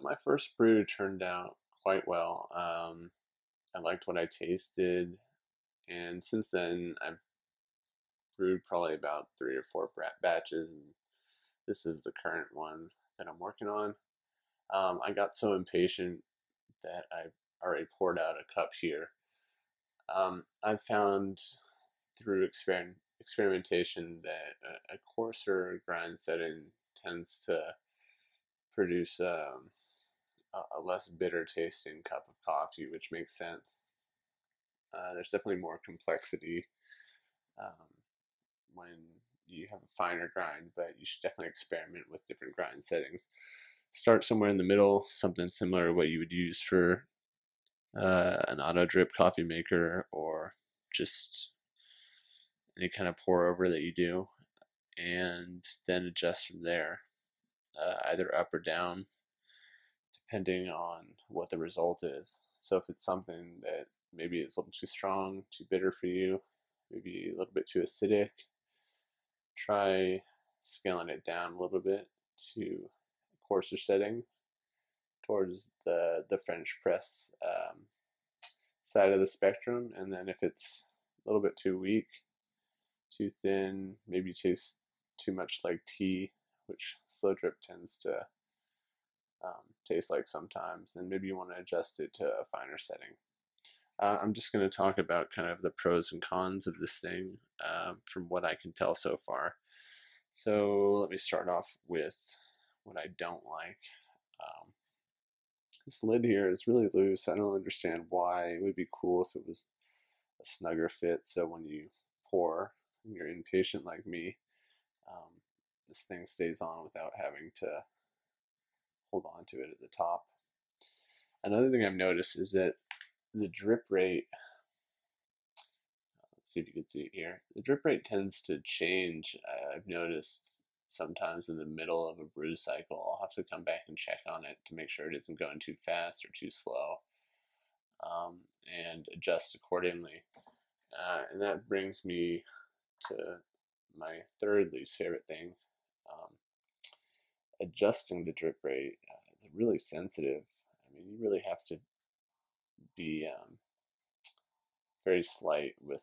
my first brew turned out quite well. I liked what I tasted, and since then I've brewed probably about 3 or 4 batches, and this is the current one that I'm working on. I got so impatient that I already poured out a cup here. I've found through experimentation that a coarser grind setting tends to produce a less bitter tasting cup of coffee, which makes sense. There's definitely more complexity um, when you have a finer grind, but you should definitely experiment with different grind settings. Start somewhere in the middle, something similar to what you would use for an auto drip coffee maker or just any kind of pour over that you do, and then adjust from there, either up or down, depending on what the result is. So if it's something that maybe is a little too strong, too bitter for you, maybe a little bit too acidic, try scaling it down a little bit to a coarser setting towards the French press side of the spectrum. And then if it's a little bit too weak, too thin, maybe tastes too much like tea, which slow drip tends to taste like sometimes, then maybe you want to adjust it to a finer setting. I'm just going to talk about kind of the pros and cons of this thing from what I can tell so far. So let me start off with what I don't like. This lid here is really loose. I don't understand why. It would be cool if it was a snugger fit, so when you pour, and you're impatient like me, this thing stays on without having to hold on to it at the top. Another thing I've noticed is that the drip rate, let's see if you can see it here, the drip rate tends to change. I've noticed sometimes in the middle of a brew cycle, I'll have to come back and check on it to make sure it isn't going too fast or too slow, and adjust accordingly. And that brings me to my third least favorite thing. Adjusting the drip rate is really sensitive. I mean, you really have to be very slight with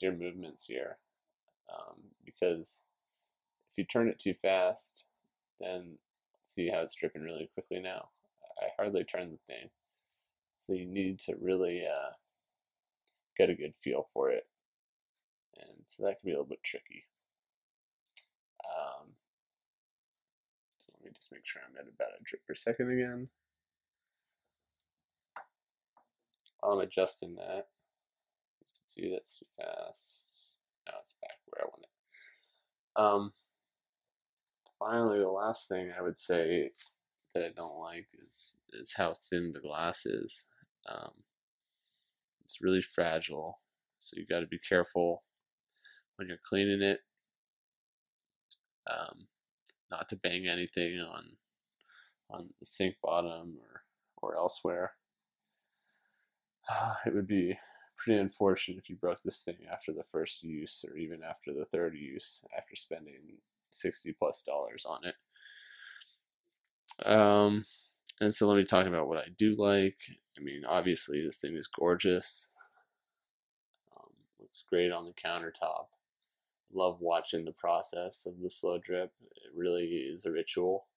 your movements here, because if you turn it too fast, then see how it's dripping really quickly now. I hardly turn the thing, so you need to really get a good feel for it, and so that can be a little bit tricky. So let me just make sure I'm at about a drip per second again. While I'm adjusting that, you can see that's too fast. Now it's back where I want it. Finally, the last thing I would say that I don't like is how thin the glass is. It's really fragile, so you got to be careful when you're cleaning it, not to bang anything on the sink bottom or elsewhere. It would be pretty unfortunate if you broke this thing after the first use, or even after the third use, after spending $60+ on it. And so let me talk about what I do like. I mean, obviously this thing is gorgeous. Looks great on the countertop. Love watching the process of the slow drip. It really is a ritual.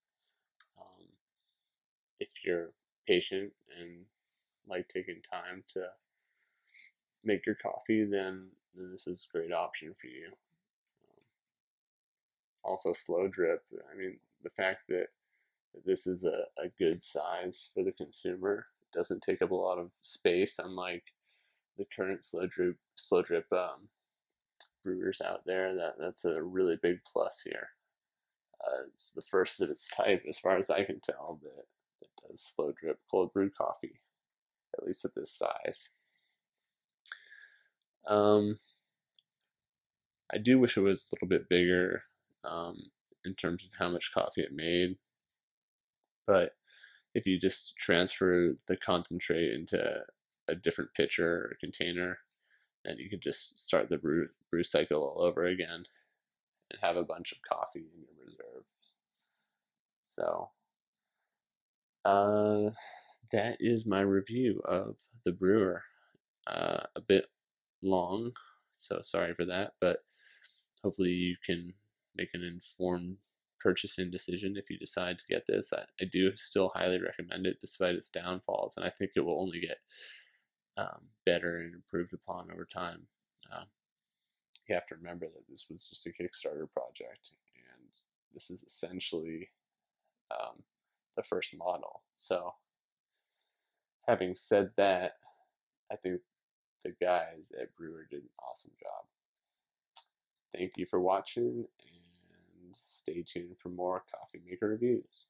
If you're patient and like taking time to make your coffee, then this is a great option for you. Also, slow drip. I mean, the fact that this is a good size for the consumer, it doesn't take up a lot of space, unlike the current slow drip brewers out there. That's a really big plus here. It's the first of its type, as far as I can tell, that does slow drip cold brew coffee, at least at this size. I do wish it was a little bit bigger in terms of how much coffee it made, but if you just transfer the concentrate into a different pitcher or container, then you can just start the brew cycle all over again and have a bunch of coffee in your reserve. So Uh, that is my review of the Brewer. A bit long, so sorry for that, but hopefully you can make an informed purchasing decision if you decide to get this. I do still highly recommend it despite its downfalls, and I think it will only get better and improved upon over time. Um, you have to remember that this was just a Kickstarter project, and this is essentially um, the first model. So, having said that, I think the guys at Brewer did an awesome job. Thank you for watching, and stay tuned for more coffee maker reviews.